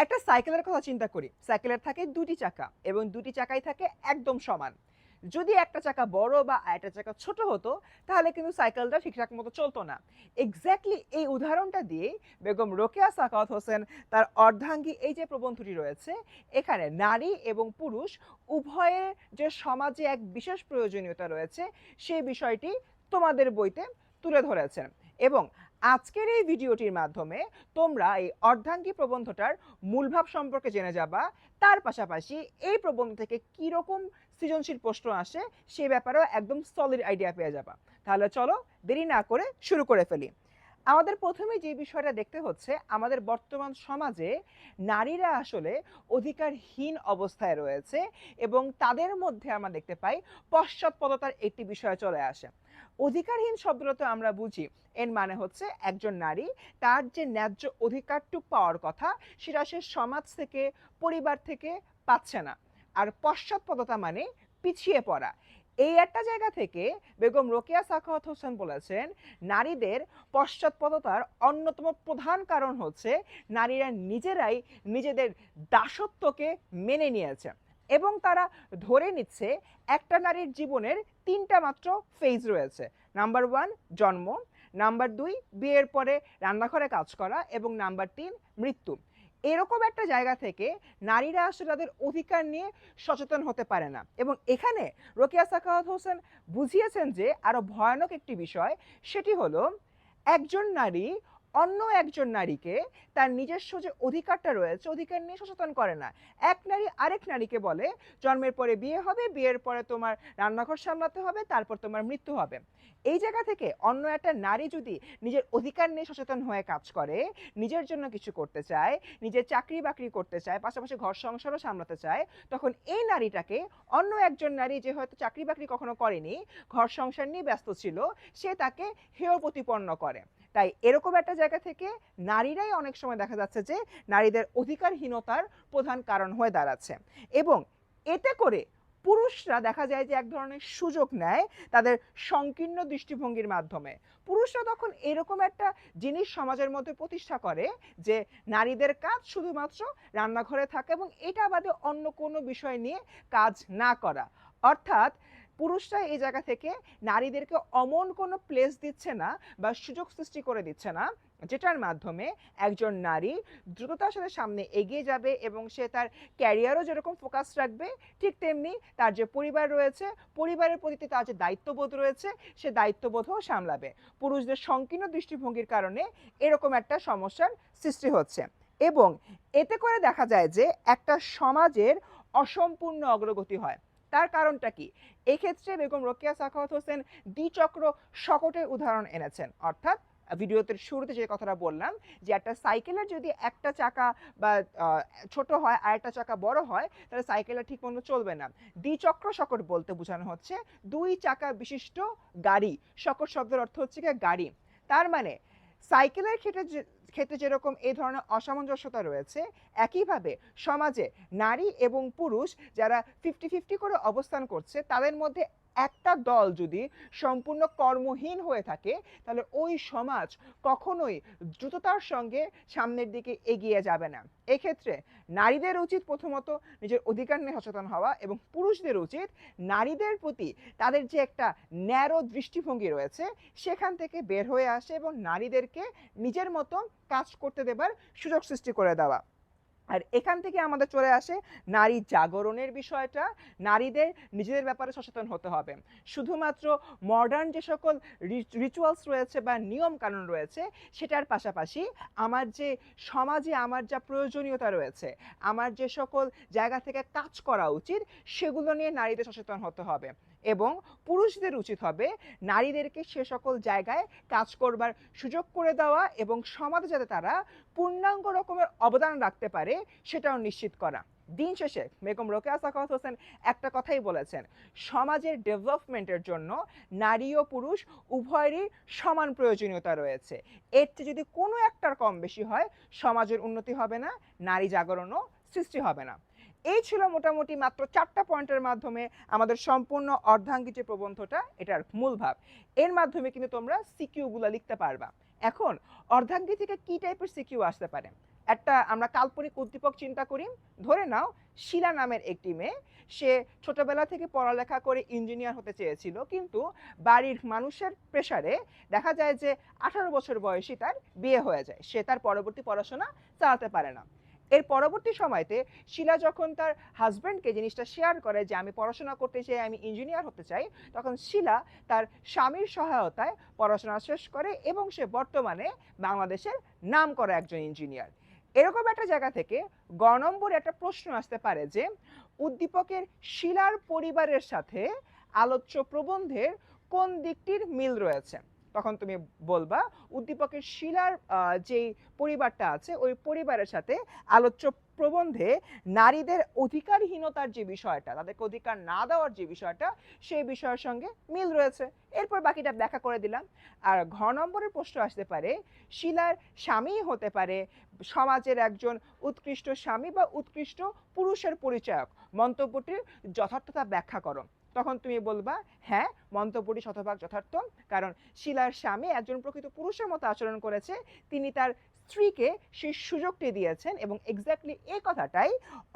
একটা সাইকেলের কথা চিন্তা করি। সাইকেলের থাকে দুটি চাকা এবং দুটি চাকাই থাকে একদম সমান। যদি একটা চাকা বড় বা আরেকটা চাকা ছোট হতো তাহলে কিন্তু সাইকেলটা ঠিকঠাক মতো চলতো না। এক্স্যাক্টলি এই উদাহরণটা দিয়েই বেগম রোকেয়া সাখাওয়াত হোসেন তার অর্ধাঙ্গী এই যে প্রবন্ধটি রয়েছে, এখানে নারী এবং পুরুষ উভয়ের যে সমাজে এক বিশেষ প্রয়োজনীয়তা রয়েছে সেই বিষয়টি তোমাদের বইতে তুলে ধরেছেন। এবং আজকের এই ভিডিওটির মাধ্যমে তোমরা এই অর্ধাঙ্গী প্রবন্ধটার মূলভাব সম্পর্কে জেনে যাবা। তার পাশাপাশি এই প্রবন্ধ থেকে কি রকম সৃজনশীল প্রশ্ন আসে সেই ব্যাপারেও একদম সলিড আইডিয়া পেয়ে যাবা। তাহলে চলো দেরি না করে শুরু করে ফেলি। আমাদের প্রথমে যে বিষয়টা দেখতে হচ্ছে, আমাদের বর্তমান সমাজে নারীরা আসলে অধিকারহীন অবস্থায় রয়েছে এবং তাদের মধ্যে আমরা দেখতে পাই পশ্চাৎপদতার একটি বিষয় চলে আসে। অধিকারহীন শব্দটা তো আমরা বুঝি, এর মানে হচ্ছে একজন নারী তার যে ন্যায্য অধিকারটুক পাওয়ার কথা সেটা সে সমাজ থেকে, পরিবার থেকে পাচ্ছে না। আর পশ্চাৎপদতা মানে পিছিয়ে পড়া। এই একটা জায়গা থেকে বেগম রোকেয়া সাখাওয়াত হোসেন বলেছেন, নারীদের পশ্চাৎপদতার অন্যতম প্রধান কারণ হচ্ছে নারীরা নিজেরাই নিজেদের দাসত্বকে মেনে নিয়েছে এবং তারা ধরে নিচ্ছে একটা নারীর জীবনের তিনটা মাত্র ফেজ রয়েছে। নাম্বার 1 জন্ম, নাম্বার 2 বিয়ের পরে রান্নাঘরে কাজ করা এবং নাম্বার 3 মৃত্যু। এরকম একটা জায়গা থেকে নারীরা আসলে তাদের অধিকার নিয়ে সচেতন হতে পারে না। এবং এখানে রোকেয়া সাখাওয়াত হোসেন বুঝিয়েছেন যে আরো ভয়ানক একটি বিষয়, সেটি হলো একজন নারী অন্য একজন নারীকে তার নিজস্ব যে অধিকারটা রয়েছে অধিকার নিয়ে সচেতন করে না। এক নারী আরেক নারীকে বলে জন্মের পরে বিয়ে হবে, বিয়ের পরে তোমার রান্নাঘর সামলাতে হবে, তারপর তোমার মৃত্যু হবে। এই জায়গা থেকে অন্য একটা নারী যদি নিজের অধিকার নিয়ে সচেতন হয়ে কাজ করে, নিজের জন্য কিছু করতে চায়, নিজের চাকরি বাকরি করতে চায়, পাশাপাশি ঘর সংসারও সামলাতে চায়, তখন এই নারীটাকে অন্য একজন নারী যে হয়তো চাকরি বাকরি কখনো করেনি, ঘর সংসার নিয়ে ব্যস্ত ছিল, সে তাকে হেয় প্রতিপন্ন করে। তাই এরকম একটা জায়গা থেকে নারীরাই অনেক সময় দেখা যাচ্ছে যে নারীদের অধিকারহীনতার প্রধান কারণ হয়ে দাঁড়াচ্ছে। এবং এতে করে পুরুষরা দেখা যায় যে এক ধরনের সুযোগ নেয় তাদের সংকীর্ণ দৃষ্টিভঙ্গির মাধ্যমে। পুরুষরা তখন এরকম একটা জিনিস সমাজের মধ্যে প্রতিষ্ঠা করে যে নারীদের কাজ শুধুমাত্র রান্নাঘরে থাকা এবং এটা বাদে অন্য কোনো বিষয় নিয়ে কাজ না করা। অর্থাৎ পুরুষরা এই জায়গা থেকে নারীদেরকে অমন কোনো প্লেস দিচ্ছে না বা সুযোগ সৃষ্টি করে দিচ্ছে না যেটার মাধ্যমে একজন নারী দ্রুততার সাথে সামনে এগিয়ে যাবে এবং সে তার ক্যারিয়ারও যেরকম ফোকাস রাখবে, ঠিক তেমনি তার যে পরিবার রয়েছে, পরিবারের প্রতি তার যে দায়িত্ববোধ রয়েছে সে দায়িত্ববোধও সামলাবে। পুরুষদের সংকীর্ণ দৃষ্টিভঙ্গির কারণে এরকম একটা সমস্যার সৃষ্টি হচ্ছে। এবং এতে করে দেখা যায় যে একটা সমাজের অসম্পূর্ণ অগ্রগতি হয়। তার কারণটা কি? এক্ষেত্রে বেগম রোকেয়া সাখাওয়াত হোসেন দ্বিচক্র শকটের উদাহরণ এনেছেন। অর্থাৎ ভিডিওতে শুরুতে যে কথাটা বললাম যে একটা সাইকেলের যদি একটা চাকা বা ছোট হয় আর একটা চাকা বড় হয় তাহলে সাইকেলটা ঠিক মতো চলবে না। দ্বিচক্র শকট বলতে বোঝানো হচ্ছে দুই চাকা বিশিষ্ট গাড়ি। শকট শব্দের অর্থ হচ্ছে গিয়ে গাড়ি। তার মানে সাইকেলের ক্ষেত্রে যেরকম এই ধরনের অসামঞ্জস্যতা রয়েছে, একইভাবে সমাজে নারী এবং পুরুষ যারা 50-50 করে অবস্থান করছে তাদের মধ্যে একটা দল যদি সম্পূর্ণ কর্মহীন হয়ে থাকে তাহলে ওই সমাজ কখনোই দ্রুততার সঙ্গে সামনের দিকে এগিয়ে যাবে না। এক্ষেত্রে নারীদের উচিত প্রথমত নিজের অধিকার নিয়ে সচেতন হওয়া এবং পুরুষদের উচিত নারীদের প্রতি তাদের যে একটা ন্যারো দৃষ্টিভঙ্গি রয়েছে সেখান থেকে বের হয়ে আসে এবং নারীদেরকে নিজের মতো কাজ করতে দেবার সুযোগ সৃষ্টি করে দেওয়া। আর এখান থেকে আমাদের চলে আসে নারী জাগরণের বিষয়টা। নারীদের নিজেদের ব্যাপারে সচেতন হতে হবে। শুধুমাত্র মডার্ন যে সকল রিচুয়ালস রয়েছে বা নিয়ম কানুন রয়েছে সেটার পাশাপাশি আমার যে সমাজে আমার যা প্রয়োজনীয়তা রয়েছে, আমার যে সকল জায়গা থেকে কাজ করা উচিত সেগুলো নিয়ে নারীদের সচেতন হতে হবে। এবং পুরুষদের উচিত হবে নারীদেরকে সে সকল জায়গায় কাজ করবার সুযোগ করে দেওয়া এবং সমাজে যাতে তারা পূর্ণাঙ্গ রকমের অবদান রাখতে পারে সেটাও নিশ্চিত করা। দিন শেষে বেগম রোকেয়া সাখাওয়াত হোসেন একটা কথাই বলেছেন, সমাজের ডেভেলপমেন্টের জন্য নারী ও পুরুষ উভয়েরই সমান প্রয়োজনীয়তা রয়েছে। এর চেয়ে যদি কোনো একটার কম বেশি হয় সমাজের উন্নতি হবে না, নারী জাগরণও সৃষ্টি হবে না। এই ছিল মোটামুটি মাত্র 4টা পয়েন্টের মাধ্যমে আমাদের সম্পূর্ণ অর্ধাঙ্গী যে প্রবন্ধটা এটার মূল ভাব। এর মাধ্যমে কিন্তু তোমরা সিকিউগুলো লিখতে পারবা। এখন অর্ধাঙ্গী থেকে কি টাইপের সিকিউ আসতে পারে? একটা আমরা কাল্পনিক উদ্দীপক চিন্তা করি। ধরে নাও শিলা নামের একটি মেয়ে, সে ছোটবেলা থেকে পড়ালেখা করে ইঞ্জিনিয়ার হতে চেয়েছিল, কিন্তু বাড়ির মানুষের প্রেসারে দেখা যায় যে 18 বছর বয়সী তার বিয়ে হয়ে যায়, সে তার পরবর্তী পড়াশোনা চালাতে পারে না। এর পরবর্তী সময়তে শিলা যখন তার হাজব্যান্ডকে জিনিসটা শেয়ার করে যে আমি পড়াশোনা করতে চাই, আমি ইঞ্জিনিয়ার হতে চাই, তখন শিলা তার স্বামীর সহায়তায় পড়াশোনা শেষ করে এবং সে বর্তমানে বাংলাদেশের নামকরা একজন ইঞ্জিনিয়ার। এরকম একটা জায়গা থেকে গ নম্বরে একটা প্রশ্ন আসতে পারে যে উদ্দীপকের শিলার পরিবারের সাথে আলোচ্য প্রবন্ধের কোন দিকটির মিল রয়েছে। তখন তুমি বলবা উদ্দীপকের শিলার যেই পরিবারটা আছে ওই পরিবারের সাথে আলোচ্য প্রবন্ধে নারীদের অধিকারহীনতার যে বিষয়টা, তাদেরকে অধিকার না দেওয়ার যে বিষয়টা, সেই বিষয়ের সঙ্গে মিল রয়েছে। এরপর বাকিটা ব্যাখ্যা করে দিলাম। আর ঘ নম্বরের প্রশ্ন আসতে পারে শিলার স্বামী হতে পারে সমাজের একজন উৎকৃষ্ট স্বামী বা উৎকৃষ্ট পুরুষের পরিচায়ক, মন্তব্যটির যথার্থতা ব্যাখ্যা করো। তখন তুমি বলবা হ্যাঁ, মন্তব্যটি শতভাগ যথার্থ, কারণ শিলার স্বামী একজন প্রকৃত পুরুষের মতো আচরণ করেছে, তিনি তার স্ত্রীকে সেই সুযোগটি দিয়েছেন। এবং এক্স্যাক্টলি এই কথাটাই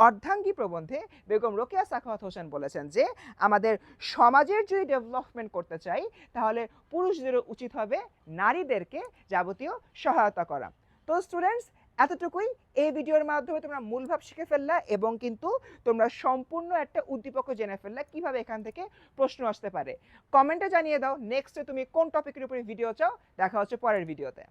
অর্ধাঙ্গী প্রবন্ধে বেগম রোকেয়া সাখাওয়াত হোসেন বলেছেন যে আমাদের সমাজের যদি ডেভেলপমেন্ট করতে চাই তাহলে পুরুষদেরও উচিত হবে নারীদেরকে যাবতীয় সহায়তা করা। তো স্টুডেন্টস, এতটুকুই। এই ভিডিওর মাধ্যমে তোমরা মূলভাব শিখে ফেললা এবং কিন্তু তোমরা সম্পূর্ণ একটা উদ্দীপকও জেনে ফেললা কিভাবে এখান থেকে প্রশ্ন আসতে পারে। কমেন্টে জানিয়ে দাও নেক্সটে তুমি কোন টপিকের উপরে ভিডিও চাও। দেখা হচ্ছে পরের ভিডিওতে।